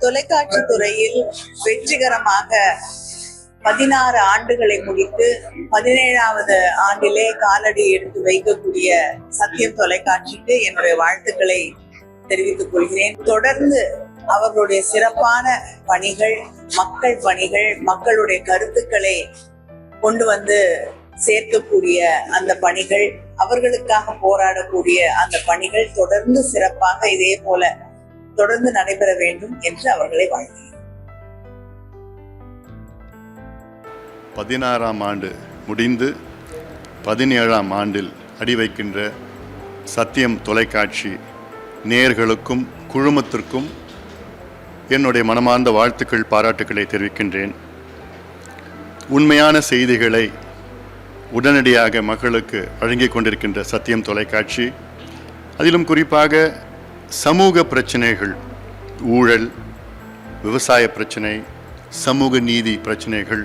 தொலைக்காட்சி துறையில் வெற்றிகரமாக 16 ஆண்டுகளை முடித்து 17வது ஆண்டிலே காலடி எடுத்து வைக்கக்கூடிய சத்தியம் தொலைக்காட்சிக்கு என்னுடைய வாழ்த்துக்களை தெரிவித்துக் கொள்கிறேன். தொடர்ந்து அவர்களுடைய சிறப்பான பணிகள், மக்கள் பணிகள், மக்களுடைய கருத்துக்களை கொண்டு வந்து சேர்க்கக்கூடிய அந்த பணிகள், அவர்களுக்காக போராடக்கூடிய அந்த பணிகள் தொடர்ந்து சிறப்பாக இதே போல தொடர்ந்து நடைபெற வேண்டும் என்று அவர்களை வாழ்த்துகிறேன். 16ஆம் ஆண்டு முடிந்து 17ஆம் ஆண்டில் அடி வைக்கின்ற சத்தியம் தொலைக்காட்சி நேயர்களுக்கும் குழுமத்திற்கும் என்னுடைய மனமார்ந்த வாழ்த்துக்கள், பாராட்டுக்களை தெரிவிக்கின்றேன். உண்மையான செய்திகளை உடனடியாக மக்களுக்கு வழங்கிக் கொண்டிருக்கின்ற சத்தியம் தொலைக்காட்சி, அதிலும் குறிப்பாக சமூக பிரச்சனைகள், ஊழல், விவசாய பிரச்சனை, சமூக நீதி பிரச்சனைகள்,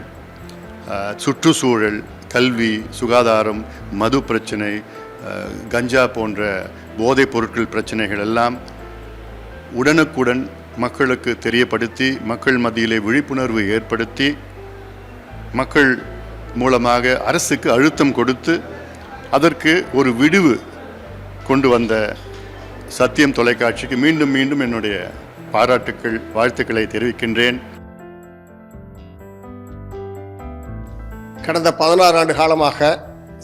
சுற்றுச்சூழல், கல்வி, சுகாதாரம், மது பிரச்சனை, கஞ்சா போன்ற போதைப் பொருட்கள் பிரச்சனைகள் எல்லாம் உடனுக்குடன் மக்களுக்கு தெரியப்படுத்தி, மக்கள் மத்தியிலே விழிப்புணர்வு ஏற்படுத்தி, மக்கள் மூலமாக அரசுக்கு அழுத்தம் கொடுத்து அதற்கு ஒரு விடிவு கொண்டு வந்த சத்தியம் தொலைக்காட்சிக்கு மீண்டும் மீண்டும் என்னுடைய பாராட்டுக்கள், வாழ்த்துக்களை தெரிவிக்கின்றேன். கடந்த 16 ஆண்டு காலமாக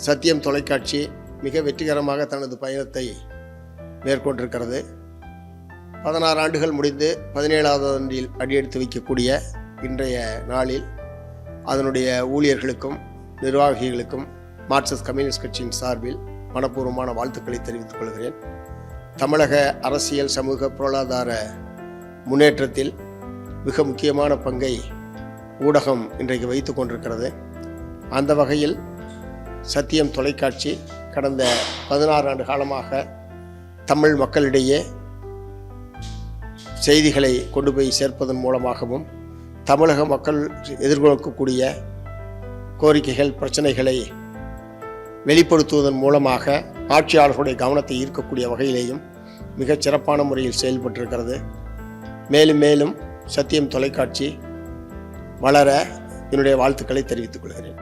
சத்தியம் தொலைக்காட்சி மிக வெற்றிகரமாக தனது பயணத்தை மேற்கொண்டிருக்கிறது. 16 ஆண்டுகள் முடிந்து 17வது ஆண்டில் அடியெடுத்து வைக்கக்கூடிய இன்றைய நாளில் அதனுடைய ஊழியர்களுக்கும் நிர்வாகிகளுக்கும் மார்க்சிஸ்ட் கம்யூனிஸ்ட் கட்சியின் சார்பில் மனப்பூர்வமான வாழ்த்துக்களை தெரிவித்துக் கொள்கிறேன். தமிழக அரசியல், சமூக, பொருளாதார முன்னேற்றத்தில் மிக முக்கியமான பங்கை ஊடகம் இன்றைக்கு வைத்து கொண்டிருக்கிறது. அந்த வகையில் சத்தியம் தொலைக்காட்சி கடந்த 16 ஆண்டு காலமாக தமிழ் மக்களிடையே செய்திகளை கொண்டு போய் சேர்ப்பதன் மூலமாகவும், தமிழக மக்கள் எதிர்கொள்ளக்கூடிய கோரிக்கைகள், பிரச்சனைகளை வெளிப்படுத்துவதன் மூலமாக ஆட்சியாளர்களுடைய கவனத்தை ஈர்க்கக்கூடிய வகையிலேயும் மிகச் சிறப்பான முறையில் செயல்பட்டிருக்கிறது. மேலும் மேலும் சத்தியம் தொலைக்காட்சி வளர என்னுடைய வாழ்த்துக்களை தெரிவித்துக் கொள்கிறேன்.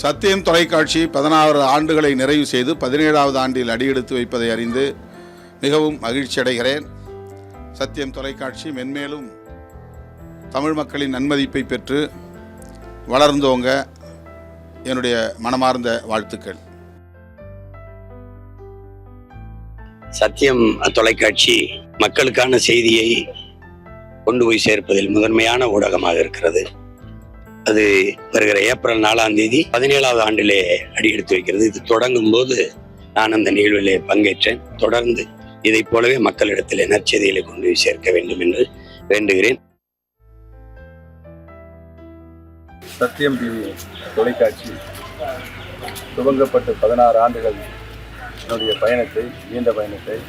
சத்தியம் தொலைக்காட்சி 16 ஆண்டுகளை நிறைவு செய்து 17வது ஆண்டில் அடியெடுத்து வைப்பதை அறிந்து மிகவும் மகிழ்ச்சி அடைகிறேன். சத்தியம் தொலைக்காட்சி மென்மேலும் தமிழ் மக்களின் நன்மதிப்பை பெற்று வளர்ந்தோங்க என்னுடைய மனமார்ந்த வாழ்த்துக்கள். சத்தியம் தொலைக்காட்சி மக்களுக்கான செய்தியை கொண்டு போய் சேர்ப்பதில் முதன்மையான ஊடகமாக இருக்கிறது. அது வருகிற ஏப்ரல் 4ஆம் தேதி 17வது ஆண்டிலே அடியெடுத்து வைக்கிறது. இது தொடங்கும் போது நான் அந்த நிகழ்விலே பங்கேற்றேன். தொடர்ந்து இதை போலவே மக்களிடத்தில் நற்செய்திகளை கொண்டு போய் சேர்க்க வேண்டும் என்று வேண்டுகிறேன். சத்தியம் டிவி தொலைக்காட்சி துவங்கப்பட்டு 16 ஆண்டுகள் என்னுடைய பயணத்தை, நீண்ட பயணத்தை,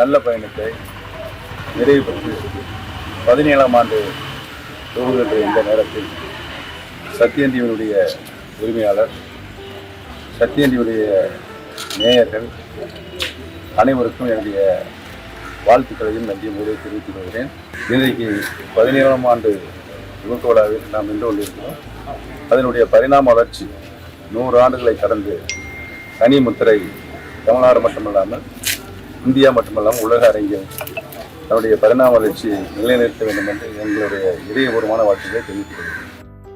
நல்ல பயணத்தை நிறைவு பெற்று 17ஆம் ஆண்டு துவங்குகின்ற இந்த நேரத்தில் சத்தியம் டிவியினுடைய உரிமையாளர், சத்தியம் டிவியுடைய நேயர்கள் அனைவருக்கும் என்னுடைய வாழ்த்துக்களையும் நன்றியும் தெரிவித்துக் கொள்கிறேன். இன்றைக்கு 17ஆம் ஆண்டு துவக்க விழாவில் நாம் நின்று கொண்டிருக்கிறோம். அதனுடைய பரிணாம வளர்ச்சி 100 ஆண்டுகளை கடந்து தனி முத்திரை தமிழ்நாடு மட்டுமல்லாமல் இந்தியா மட்டுமல்லாமல் உலக அரங்கில் தன்னுடைய பரிணாம வளர்ச்சியை நிலைநிறுத்த வேண்டும் என்று எங்களுடைய இதயபூர்வமான வாழ்த்துக்களை தெரிவித்துக் கொள்கிறேன்.